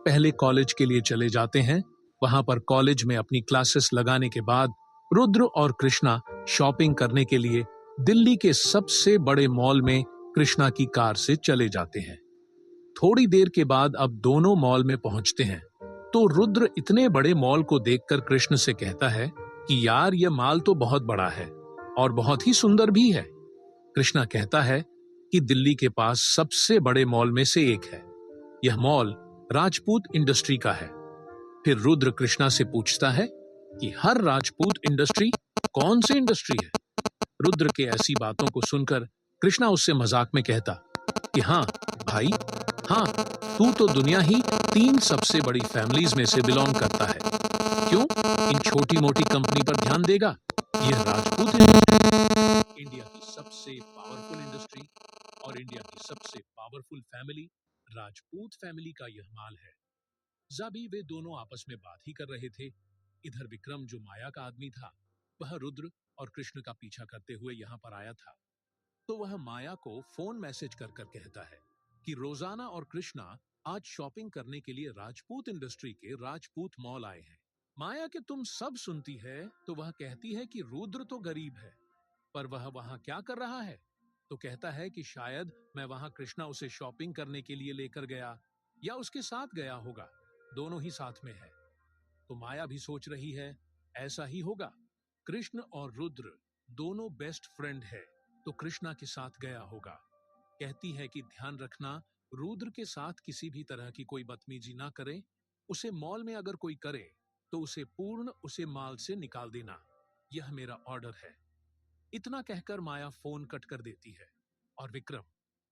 पहले कॉलेज के लिए चले जाते हैं। वहां पर कॉलेज में अपनी क्लासेस लगाने के बाद रुद्र और कृष्णा शॉपिंग करने के लिए दिल्ली के सबसे बड़े मॉल में कृष्णा की कार से चले जाते हैं। थोड़ी देर के बाद अब दोनों मॉल में पहुंचते हैं तो रुद्र इतने बड़े मॉल को देखकर कृष्ण से कहता है कि यार यह मॉल तो बहुत बड़ा है और बहुत ही सुंदर भी है। कृष्णा कहता है कि दिल्ली के पास सबसे बड़े मॉल में से एक है। यह मॉल राजपूत इंडस्ट्री का है। फिर रुद्र कृष्णा से पूछता है कि हर राजपूत इंडस्ट्री कौन सी इंडस्ट्री है। रुद्र के ऐसी बातों को सुनकर कृष्णा उससे मजाक में कहता कि हाँ भाई, हाँ, तू तो दुनिया ही 3 सबसे बड़ी फैमिलीज में से बिलोंग करता है। क्यों इन छोटी मोटी कंपनी पर ध्यान देगा? यह राजपूत इंडस्ट्री इंडिया की सबसे पावरफुल इंडस्ट्री और इंडिया की सबसे पावरफुल फैमिली राजपूत फैमिली का यह माल है। अभी वे दोनों आपस में बात ही कर रहे थे। इधर विक्रम जो माया का आदमी था, वह रुद्र और कृष्ण का पीछा करते हुए यहाँ पर आया था। तो वह माया को फोन मैसेज कर कर कहता है कि रोजाना और कृष्णा आज शॉपिंग करने के लिए राजपूत इंडस्ट्री के राजपूत मॉल आए हैं। माया के तुम सब सुनती है तो वह कहती है कि रुद्र तो गरीब है, पर वह वहां क्या कर रहा है? तो कहता है कि शायद मैं वहां कृष्णा उसे शॉपिंग करने के लिए लेकर गया या उसके साथ गया होगा, दोनों ही साथ में है। तो माया भी सोच रही है ऐसा ही होगा। कृष्ण और रुद्र दोनों बेस्ट फ्रेंड है तो कृष्णा के साथ गया होगा। कहती है कि ध्यान रखना, रुद्र के साथ किसी भी तरह की कोई बदतमीजी ना करे। उसे मॉल में अगर कोई करे तो उसे माल से निकाल देना, यह मेरा ऑर्डर है। इतना कहकर माया फोन कट कर देती है और विक्रम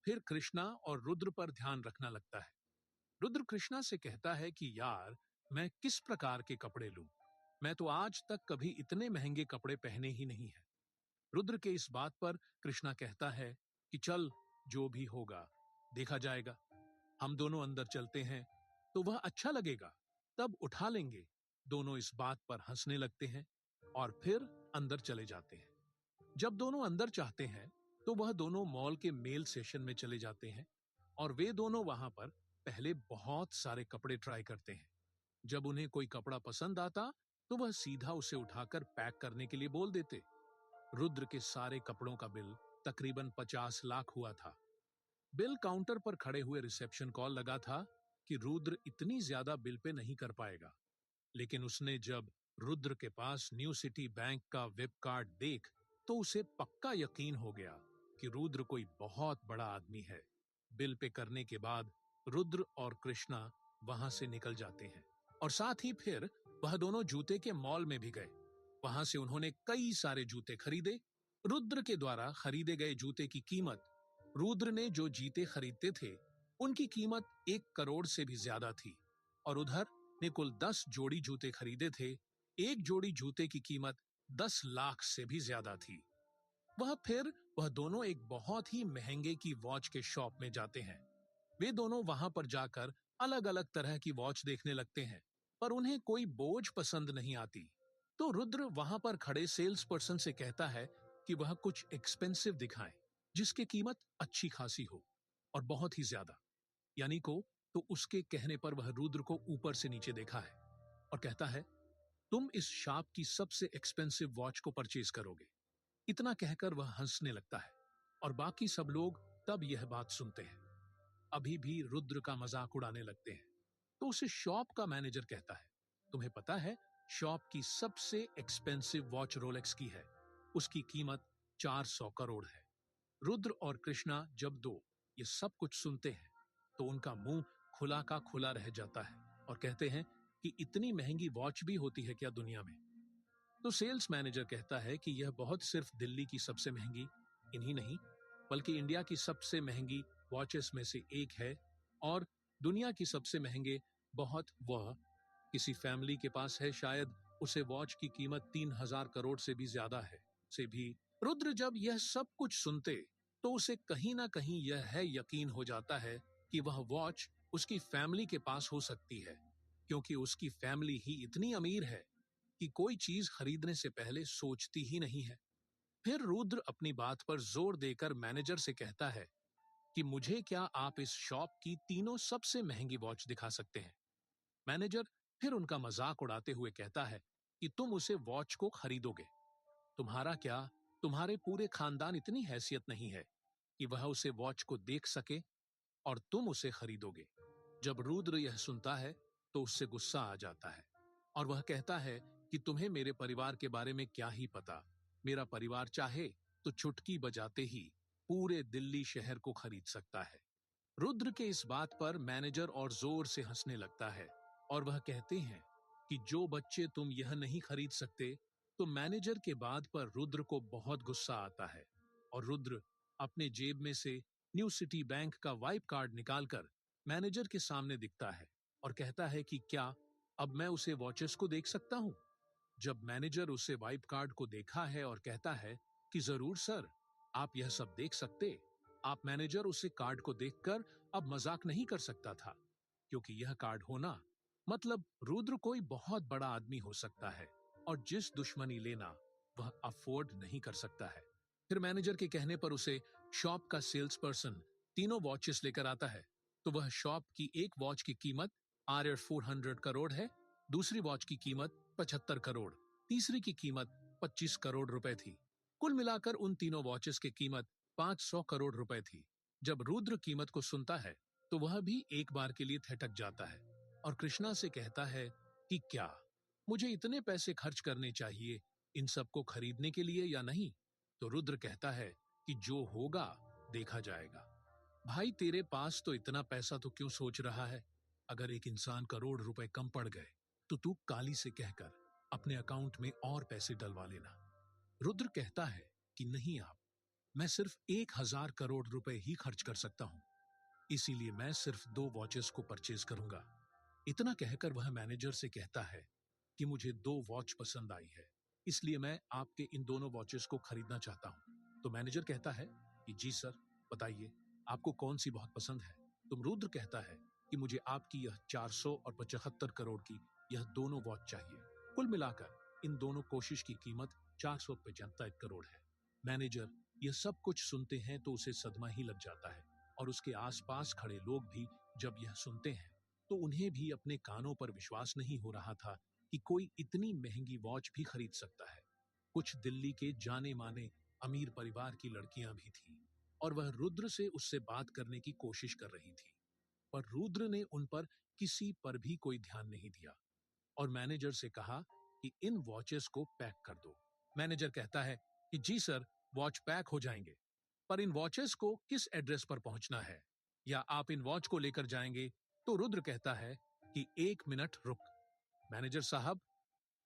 फिर कृष्णा और रुद्र पर ध्यान रखना लगता है। रुद्र कृष्णा से कहता है कि यार मैं किस प्रकार के कपड़े लूं? मैं तो आज तक कभी इतने महंगे कपड़े पहने ही नहीं है। रुद्र के इस बात पर कृष्णा कहता है कि चल जो भी होगा देखा जाएगा, हम दोनों अंदर चलते हैं तो वह अच्छा लगेगा, तब उठा लेंगे। दोनों इस बात पर हंसने लगते हैं और फिर अंदर चले जाते हैं। जब दोनों अंदर चाहते हैं तो वह दोनों मॉल के मेल सेशन में चले जाते हैं और वे दोनों वहां पर पहले बहुत सारे कपड़े ट्राई करते हैं। जब उन्हें कोई कपड़ा पसंद आता तो वह सीधा उसे उठाकर पैक करने के लिए बोल देते। रुद्र के सारे कपड़ों का बिल तकरीबन 50 लाख हुआ था। बिल काउंटर पर खड़े हुए रिसेप्शन कॉल लगा था कि रुद्र इतनी ज्यादा बिल पे नहीं कर पाएगा, लेकिन उसने जब रुद्र के पास न्यू सिटी बैंक का वेब कार्ड देख तो उसे पक्का यकीन हो गया कि रुद्र कोई बहुत बड़ा आदमी है। बिल पे करने के बाद रुद्र और कृष्णा वहां से निकल जाते हैं और साथ ही फिर वह दोनों जूते के मॉल में भी गए। वहां से उन्होंने कई सारे जूते खरीदे। रुद्र के द्वारा खरीदे गए जूते की कीमत, रुद्र ने जो जूते खरीदते थे उनकी कीमत 1 करोड़ से भी ज्यादा थी और उधर ने कुल 10 जोड़ी जूते खरीदे थे। एक जोड़ी जूते की कीमत 10 लाख से भी ज्यादा थी। वह दोनों एक बहुत ही महंगे की वॉच के शॉप में जाते हैं। वे दोनों वहां पर जाकर अलग अलग तरह की वॉच देखने लगते हैं, पर उन्हें कोई बोझ पसंद नहीं आती। तो रुद्र वहां पर खड़े सेल्स पर्सन से कहता है कि वह कुछ एक्सपेंसिव दिखाएं जिसकी कीमत अच्छी खासी हो और बहुत ही ज्यादा। यानी को तो उसके कहने पर वह रुद्र को ऊपर से नीचे देखा है और कहता है तुम इस शॉप की सबसे एक्सपेंसिव वॉच को परचेज करोगे। इतना कहकर वह हंसने लगता है और बाकी सब लोग तब यह बात सुनते हैं, अभी भी रुद्र का मजाक उड़ाने लगते हैं। तो उसे शॉप का मैनेजर कहता है तुम्हें पता है शॉप की सबसे एक्सपेंसिव वॉच रोलेक्स की है, उसकी कीमत 400 करोड़ है। रुद्र और कृष्णा जब दो ये सब कुछ सुनते हैं तो उनका मुंह खुला का खुला रह जाता है और कहते हैं कि इतनी महंगी वॉच भी होती है क्या दुनिया में? तो सेल्स मैनेजर कहता है कि यह बहुत सिर्फ दिल्ली की सबसे महंगी इन्हीं नहीं बल्कि इंडिया की सबसे महंगी वॉचेस में से एक है और दुनिया की सबसे महंगे बहुत वह किसी फैमिली के पास है, शायद उसे वॉच की कीमत 3,000 करोड़ से भी ज्यादा है। से भी रुद्र जब यह सब कुछ सुनते तो उसे कहीं ना कहीं यह है यकीन हो जाता है कि वह वॉच उसकी फैमिली के पास हो सकती है, क्योंकि उसकी फैमिली ही इतनी अमीर है कि कोई चीज खरीदने से पहले सोचती ही नहीं है। फिर रुद्र अपनी बात पर जोर देकर मैनेजर से कहता है कि मुझे क्या आप इस शॉप की तीनों सबसे महंगी वॉच दिखा सकते हैं? मैनेजर फिर उनका मजाक उड़ाते हुए कहता है कि तुम उसे वॉच को खरीदोगे। तुम्हारा क्या, तुम्हारे पूरे खानदान इतनी हैसियत नहीं है कि वह उसे वॉच को देख सके, और तुम उसे खरीदोगे। जब रुद्र यह सुनता है तो उससे गुस्सा आ जाता है और वह कहता है कि तुम्हें मेरे परिवार के बारे में क्या ही पता। मेरा परिवार चाहे तो चुटकी बजाते ही पूरे दिल्ली शहर को खरीद सकता है। रुद्र के इस बात पर मैनेजर और जोर से हंसने लगता है और वह कहते हैं कि जो बच्चे तुम यह नहीं खरीद सकते। तो मैनेजर के बात पर रुद्र को बहुत गुस्सा आता है और रुद्र अपने जेब में से न्यू सिटी बैंक का वाइप कार्ड निकालकर मैनेजर के सामने दिखता है और कहता है कि क्या अब मैं उसे वॉचेस को देख सकता हूं। जब मैनेजर उसे वाइप कार्ड को देखा है और कहता है कि जरूर सर, आप यह सब देख सकते। आप मैनेजर उसे कार्ड को देखकर अब मजाक नहीं कर सकता था, क्योंकि यह कार्ड होना मतलब रुद्र कोई बहुत बड़ा आदमी हो सकता है और जिस दुश्मनी लेना वह अफोर्ड नहीं कर सकता है। फिर मैनेजर के कहने पर उसे शॉप का सेल्स पर्सन तीनों वॉचेस लेकर आता है। तो वह शॉप की एक वॉच की कीमत RR 400 करोड़ है, दूसरी वॉच की कीमत 75 करोड़, तीसरी की कीमत 25 करोड़ रुपए थी। कुल मिलाकर उन तीनों वॉचेस की कीमत 500 करोड़ रुपए थी। जब रुद्र कीमत को सुनता है तो वह भी एक बार के लिए ठिठक जाता है और कृष्णा से कहता है कि क्या मुझे इतने पैसे खर्च करने चाहिए इन सब को खरीदने के लिए या नहीं। तो रुद्र कहता है कि जो होगा देखा जाएगा। भाई, तेरे पास तो इतना पैसा तो क्यों सोच रहा है। अगर एक इंसान करोड़ रुपए कम पड़ गए तो तू काली से कहकर अपने अकाउंट में और पैसे डलवा लेना। रुद्र कहता है कि नहीं आप, मैं सिर्फ 1000 करोड़ रुपए ही खर्च कर सकता हूं, इसीलिए मैं सिर्फ 2 वॉचेस को परचेज करूंगा। इतना कहकर वह मैनेजर से कहता है कि मुझे 2 वॉच पसंद आई है, इसलिए मैं आपके इन दोनों वॉचेस को खरीदना चाहता हूं। तो मैनेजर कहता है कि जी सर, बताइए आपको कौन सी बहुत पसंद है। तो रुद्र कहता है कि मुझे आपकी यह 400 और 75 करोड़ की यह दोनों वॉच चाहिए। कुल मिलाकर इन दोनों कोशिश की कीमत 475 करोड़ है। मैनेजर यह सब कुछ सुनते हैं तो उसे सदमा ही लग जाता है और उसके आसपास खड़े लोग भी जब यह सुनते हैं तो उन्हें भी अपने कानों पर विश्वास नहीं हो रहा था कि कोई इतनी महंगी वॉच भी खरीद सकता है। कुछ दिल्ली के जाने माने अमीर परिवार की लड़कियां भी थीं और वह रुद्र से उससे बात करने की कोशिश कर रही थी, पर रुद्र ने उन पर किसी पर भी कोई ध्यान नहीं दिया और मैनेजर से कहा कि इन वॉचेस को पैक कर दो। मैनेजर कहता है कि जी सर, वॉच पैक हो जाएंगे, पर इन वॉचेस को किस एड्रेस पर पहुंचना है, या आप इन वॉच को लेकर जाएंगे। तो रुद्र कहता है कि 1 मिनट रुक। मैनेजर साहब,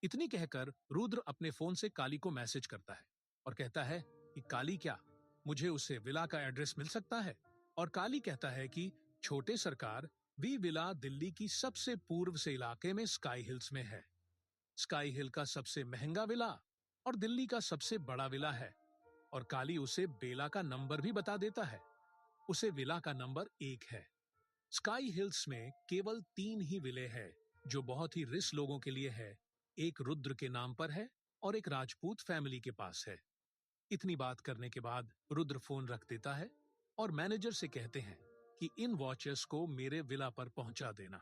इतनी कहकर रुद्र अपने फोन से काली को मैसेज करता है और कहता है कि काली, क्या मुझे उसे विला का एड्रेस मिल सकता है। और काली कहता है कि छोटे सरकार, वी विला दिल्ली की सबसे पूर्व से इलाके में स्काई हिल्स में है। स्काई हिल का सबसे महंगा विला और दिल्ली का सबसे बड़ा विला है। और काली उसे बेला का नंबर भी बता देता है। उसे विला का नंबर 1 है। स्काई हिल्स में केवल 3 ही विले हैं जो बहुत ही रिच लोगों के लिए है। एक रुद्र के नाम पर है और एक राजपूत फैमिली के पास है। इतनी बात करने के बाद रुद्र फोन रख देता है और मैनेजर से कहते हैं कि इन वॉचेस को मेरे विला पर पहुंचा देना।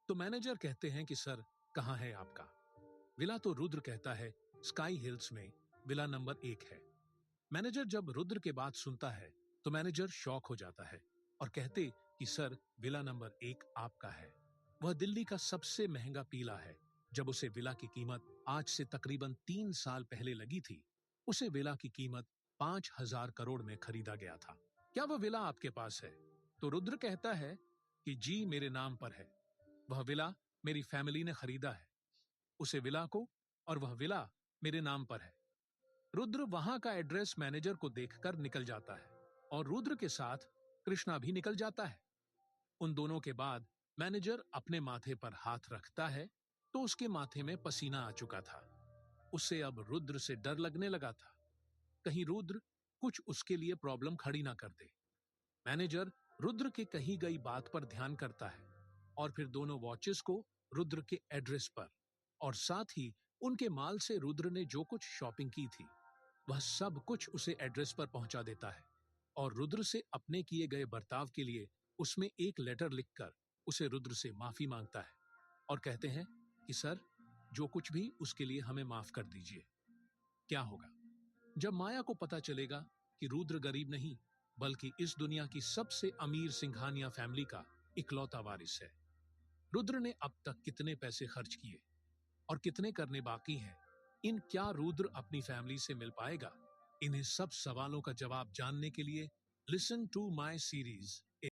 तो मैनेजर कहते हैं कि सर, कहां है आपका विला। तो रुद्र कहता है स्काई हिल्स में विला नंबर 1 है। मैनेजर जब रुद्र के बात सुनता है तो मैनेजर शॉक हो जाता है और कहते कि सर, विला नंबर 1 आपका है। वह दिल्ली का सबसे महंगा पीला है। जब उसे विला की कीमत आज से तकरीबन 3 साल पहले लगी थी, उसे विला की कीमत 5000 करोड़ में खरीदा गया था। क्या वह विला आपके पास है। तो रुद्र कहता है कि जी, मेरे नाम पर है। वह विला मेरी फैमिली ने खरीदा है, उसे विला को, और वह विला मेरे नाम पर है। रुद्र वहां का एड्रेस मैनेजर को देखकर निकल जाता है और रुद्र के साथ कृष्णा भी निकल जाता है। उन दोनों के बाद मैनेजर अपने माथे पर हाथ रखता है तो उसके माथे में पसीना आ चुका था। उसे अब रुद्र से डर लगने लगा था, कहीं रुद्र कुछ उसके लिए प्रॉब्लम खड़ी ना कर दे। मैनेजर रुद्र के कही गई बात पर ध्यान करता है और फिर दोनों वॉचेस को रुद्र के एड्रेस पर और साथ ही उनके माल से रुद्र ने जो कुछ शॉपिंग की थी वह सब कुछ उसे एड्रेस पर पहुंचा देता है और रुद्र से अपने किए गए बर्ताव के लिए उसमें एक लेटर लिखकर उसे रुद्र से माफी मांगता है। और कहते हैं कि सर, जो कुछ भी उसके लिए हमें माफ कर दीजिए। क्या होगा जब माया को पता चलेगा कि रुद्र गरीब नहीं बल्कि इस दुनिया की सबसे अमीर सिंघानिया फैमिली का इकलौता वारिस है? रुद्र ने अब तक कितने पैसे खर्च किए और कितने करने बाकी हैं? क्या रुद्र अपनी फैमिली से मिल पाएगा? इन्हें सब सवालों का जवाब जानने के लिए लिसन टू माई सीरीज